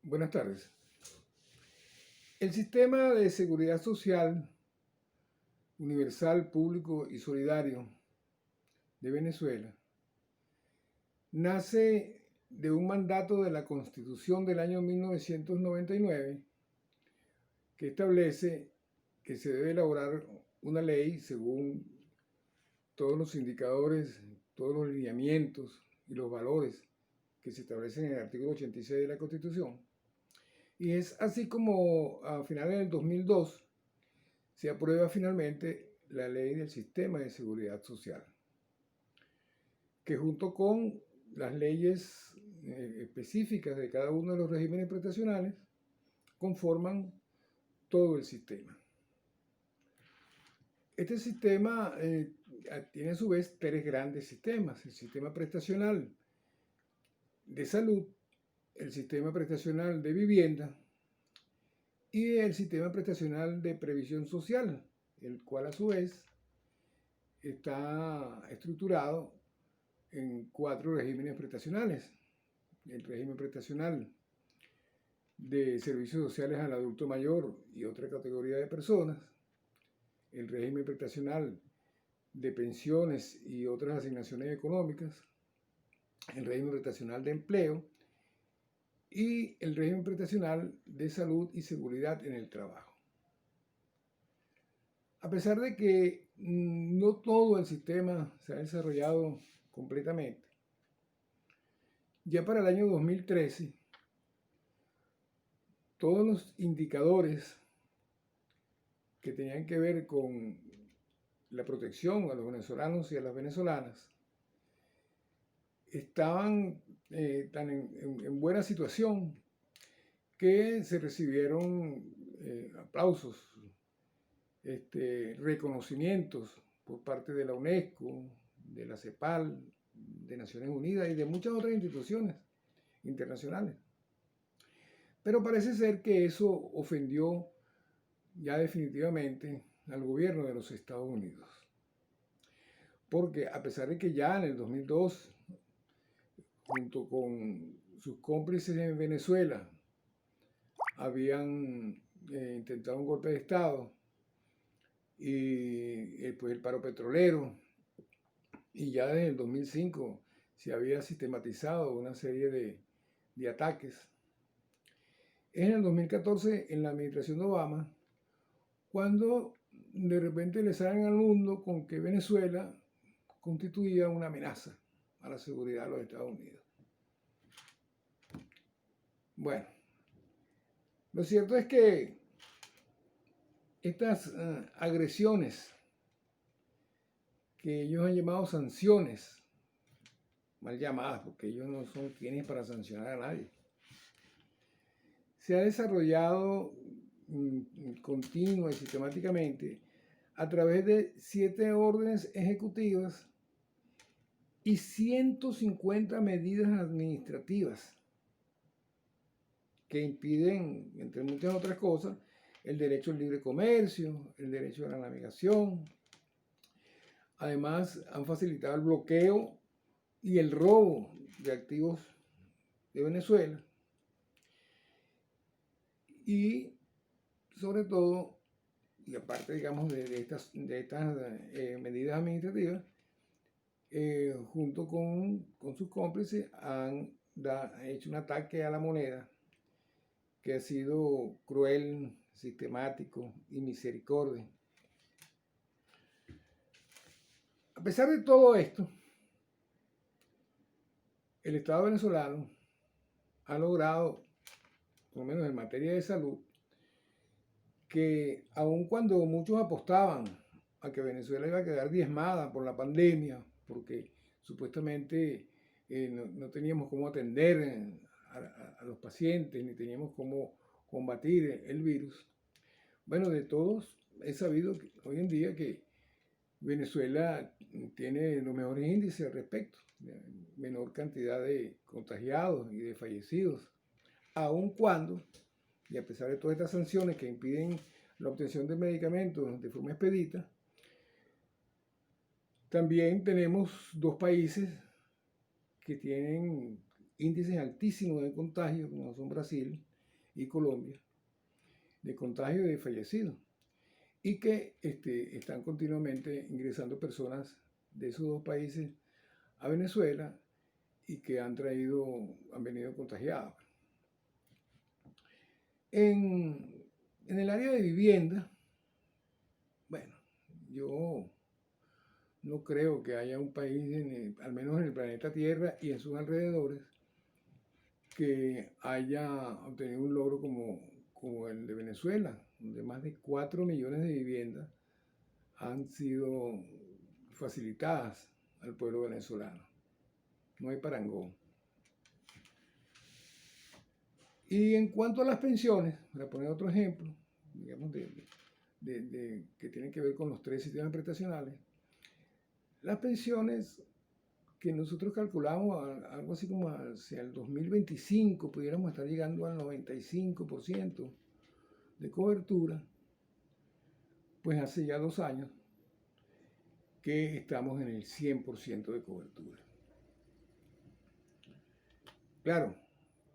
Buenas tardes. El sistema de seguridad social universal, público y solidario de Venezuela nace de un mandato de la Constitución del año 1999 que establece que se debe elaborar una ley según todos los indicadores, todos los lineamientos y los valores que se establecen en el artículo 86 de la Constitución. Y es así como a finales del 2002 se aprueba finalmente la ley del sistema de seguridad social, que junto con las leyes específicas de cada uno de los regímenes prestacionales conforman todo el sistema. Este sistema tiene a su vez tres grandes sistemas: el sistema prestacional de salud, el sistema prestacional de vivienda y el sistema prestacional de previsión social, el cual a su vez está estructurado en cuatro regímenes prestacionales: el régimen prestacional de servicios sociales al adulto mayor y otra categoría de personas, el régimen prestacional de pensiones y otras asignaciones económicas, el régimen prestacional de empleo y el régimen prestacional de salud y seguridad en el trabajo. A pesar de que no todo el sistema se ha desarrollado completamente, ya para el año 2013, todos los indicadores que tenían que ver con la protección a los venezolanos y a las venezolanas estaban tan en buena situación que se recibieron aplausos, reconocimientos por parte de la UNESCO, de la CEPAL, de Naciones Unidas y de muchas otras instituciones internacionales. Pero parece ser que eso ofendió ya definitivamente al gobierno de los Estados Unidos. Porque a pesar de que ya en el 2002, junto con sus cómplices en Venezuela, habían intentado un golpe de Estado y pues el paro petrolero, y ya desde el 2005 se había sistematizado una serie de ataques. Es en el 2014, en la administración de Obama, cuando de repente le salen al mundo con que Venezuela constituía una amenaza a la seguridad de los Estados Unidos. Bueno, lo cierto es que estas agresiones, que ellos han llamado sanciones, mal llamadas, porque ellos no son quienes para sancionar a nadie, se ha desarrollado continua y sistemáticamente a través de 7 órdenes ejecutivas y 150 medidas administrativas que impiden, entre muchas otras cosas, el derecho al libre comercio, el derecho a la navegación. Además, han facilitado el bloqueo y el robo de activos de Venezuela. Y sobre todo, y aparte, digamos, de estas medidas administrativas, junto con sus cómplices, han hecho un ataque a la moneda que ha sido cruel, sistemático y misericordia. A pesar de todo esto, el Estado venezolano ha logrado, por lo menos en materia de salud, que aun cuando muchos apostaban a que Venezuela iba a quedar diezmada por la pandemia, porque supuestamente no teníamos cómo atender a los pacientes, ni teníamos cómo combatir el virus. Bueno, de todos he sabido que hoy en día que Venezuela tiene los mejores índices al respecto, menor cantidad de contagiados y de fallecidos, aun cuando, y a pesar de todas estas sanciones que impiden la obtención de medicamentos de forma expedita, también tenemos 2 países que tienen índices altísimos de contagio, como son Brasil y Colombia de contagio y de fallecidos, y que están continuamente ingresando personas de esos dos países a Venezuela y que han venido contagiados. En el área de vivienda, bueno, yo no creo que haya un país, al menos en el planeta Tierra y en sus alrededores, que haya obtenido un logro como el de Venezuela, donde más de 4 millones de viviendas han sido facilitadas al pueblo venezolano. No hay parangón. Y en cuanto a las pensiones, para poner otro ejemplo, digamos, que tienen que ver con los tres sistemas prestacionales, las pensiones que nosotros calculamos algo así como hacia el 2025 pudiéramos estar llegando al 95% de cobertura, pues hace ya 2 años que estamos en el 100% de cobertura. Claro,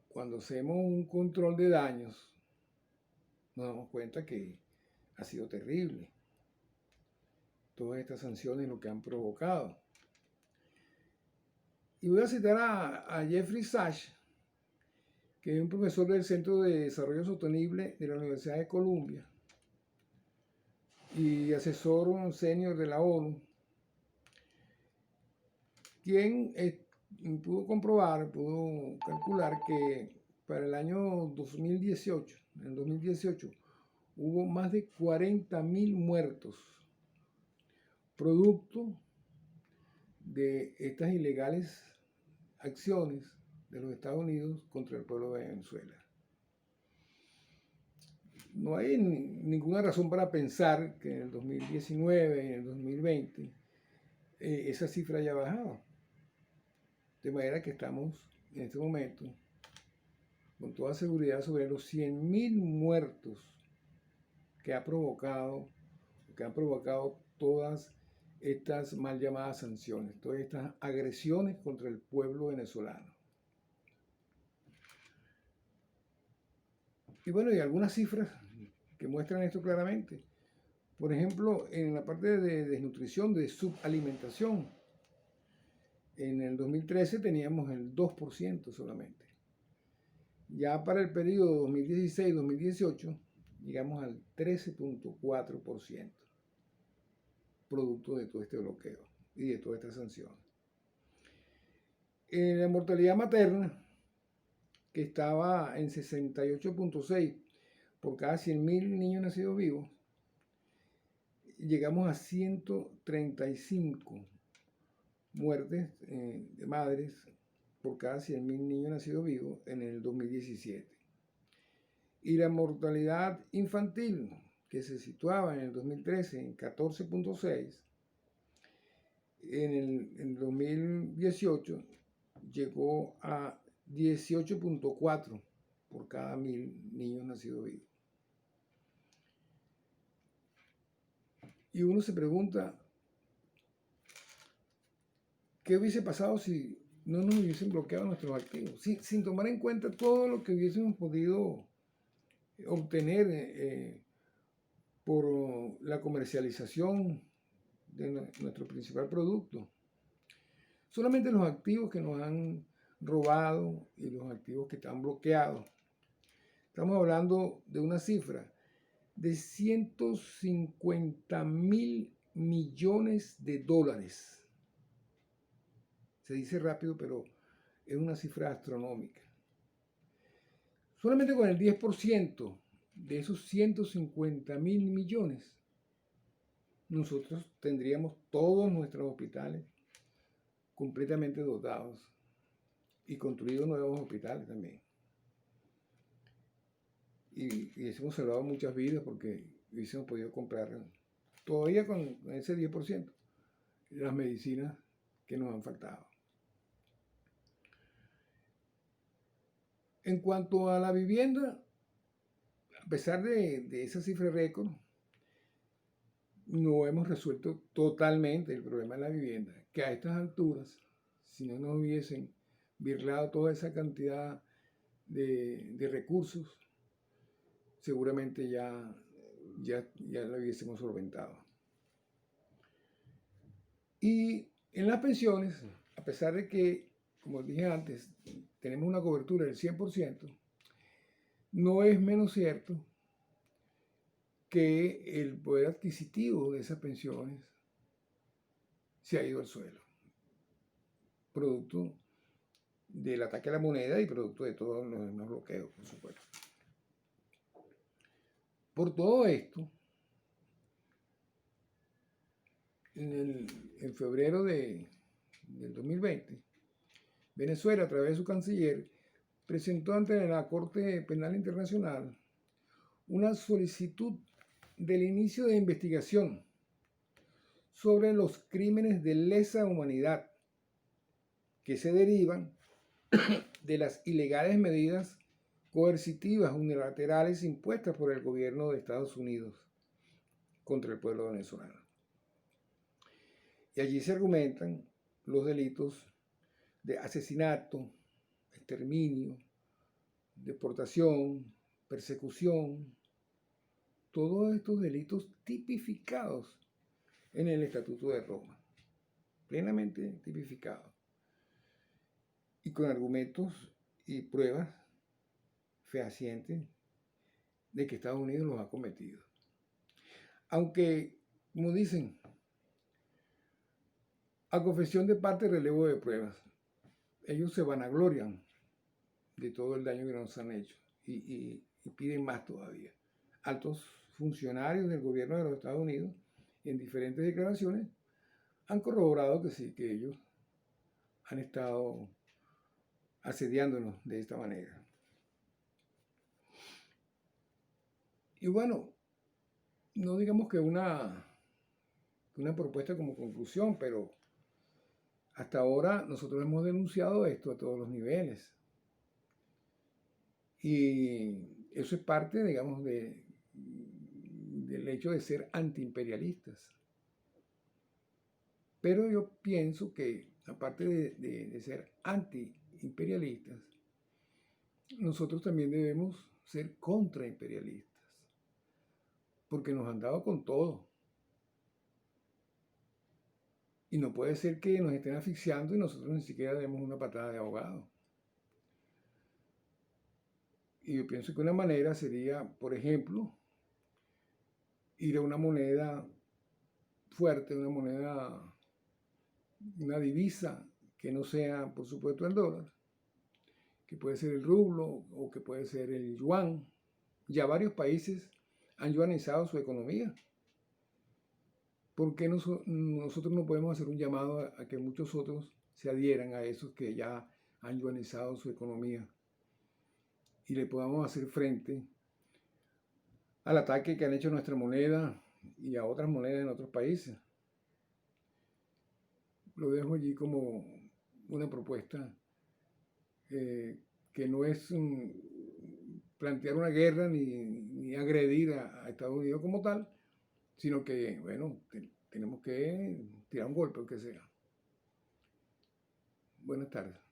cuando hacemos un control de daños, nos damos cuenta que ha sido terrible todas estas sanciones lo que han provocado. Y voy a citar a Jeffrey Sachs, que es un profesor del Centro de Desarrollo Sostenible de la Universidad de Columbia y asesor senior de la ONU, quien pudo calcular que para el año 2018, en el 2018, hubo más de 40.000 muertos, producto de estas ilegales acciones de los Estados Unidos contra el pueblo de Venezuela. No hay ninguna razón para pensar que en el 2019 y en el 2020 esa cifra haya bajado. De manera que estamos en este momento con toda seguridad sobre los 100.000 muertos que han provocado todas estas mal llamadas sanciones, todas estas agresiones contra el pueblo venezolano. Y bueno, hay algunas cifras que muestran esto claramente. Por ejemplo, en la parte de desnutrición, de subalimentación, en el 2013 teníamos el 2% solamente. Ya para el periodo 2016-2018 llegamos al 13.4%, producto de todo este bloqueo y de todas estas sanciones. En la mortalidad materna, que estaba en 68.6 por cada 100.000 niños nacidos vivos, llegamos a 135 muertes de madres por cada 100.000 niños nacidos vivos en el 2017. Y la mortalidad infantil, que se situaba en el 2013 en 14.6, en el 2018 llegó a 18.4 por cada 1.000 niños nacidos vivos. Y uno se pregunta, ¿qué hubiese pasado si no nos hubiesen bloqueado nuestros activos? Sin tomar en cuenta todo lo que hubiésemos podido obtener por la comercialización de nuestro principal producto. Solamente los activos que nos han robado y los activos que están bloqueados. Estamos hablando de una cifra de 150.000 millones de dólares. Se dice rápido, pero es una cifra astronómica. Solamente con el 10% de esos 150.000 millones, nosotros tendríamos todos nuestros hospitales completamente dotados y construidos nuevos hospitales también. Y hubiésemos salvado muchas vidas porque hubiésemos podido comprar todavía con ese 10% las medicinas que nos han faltado. En cuanto a la vivienda, a pesar de esa cifra récord, no hemos resuelto totalmente el problema de la vivienda, que a estas alturas, si no nos hubiesen birlado toda esa cantidad de recursos seguramente ya lo hubiésemos solventado. Y en las pensiones, a pesar de que, como dije antes, tenemos una cobertura del 100%, no es menos cierto que el poder adquisitivo de esas pensiones se ha ido al suelo, producto del ataque a la moneda y producto de todos los demás bloqueos, por supuesto. Por todo esto, en febrero del 2020, Venezuela, a través de su canciller, presentó ante la Corte Penal Internacional una solicitud del inicio de investigación sobre los crímenes de lesa humanidad que se derivan de las ilegales medidas coercitivas unilaterales impuestas por el gobierno de Estados Unidos contra el pueblo venezolano. Y allí se argumentan los delitos de asesinato, exterminio, deportación, persecución, todos estos delitos tipificados en el Estatuto de Roma, plenamente tipificados, y con argumentos y pruebas fehacientes de que Estados Unidos los ha cometido. Aunque, como dicen, a confesión de parte, relevo de pruebas, ellos se vanaglorian de todo el daño que nos han hecho y piden más todavía. Altos funcionarios del gobierno de los Estados Unidos, en diferentes declaraciones, han corroborado que sí, que ellos han estado asediándonos de esta manera. Y bueno, no digamos que una propuesta como conclusión, pero hasta ahora nosotros hemos denunciado esto a todos los niveles. Y eso es parte, digamos, del hecho de ser antiimperialistas. Pero yo pienso que, aparte de ser antiimperialistas, nosotros también debemos ser contraimperialistas, porque nos han dado con todo. Y no puede ser que nos estén asfixiando y nosotros ni siquiera demos una patada de ahogado. Y yo pienso que una manera sería, por ejemplo, ir a una moneda fuerte, una divisa que no sea, por supuesto, el dólar, que puede ser el rublo o que puede ser el yuan. Ya varios países han yuanizado su economía. ¿Por qué nosotros no podemos hacer un llamado a que muchos otros se adhieran a esos que ya han yuanizado su economía y le podamos hacer frente al ataque que han hecho a nuestra moneda y a otras monedas en otros países? Lo dejo allí como una propuesta que no es plantear una guerra ni agredir a Estados Unidos como tal, sino que, bueno, tenemos que tirar un golpe, aunque sea. Buenas tardes.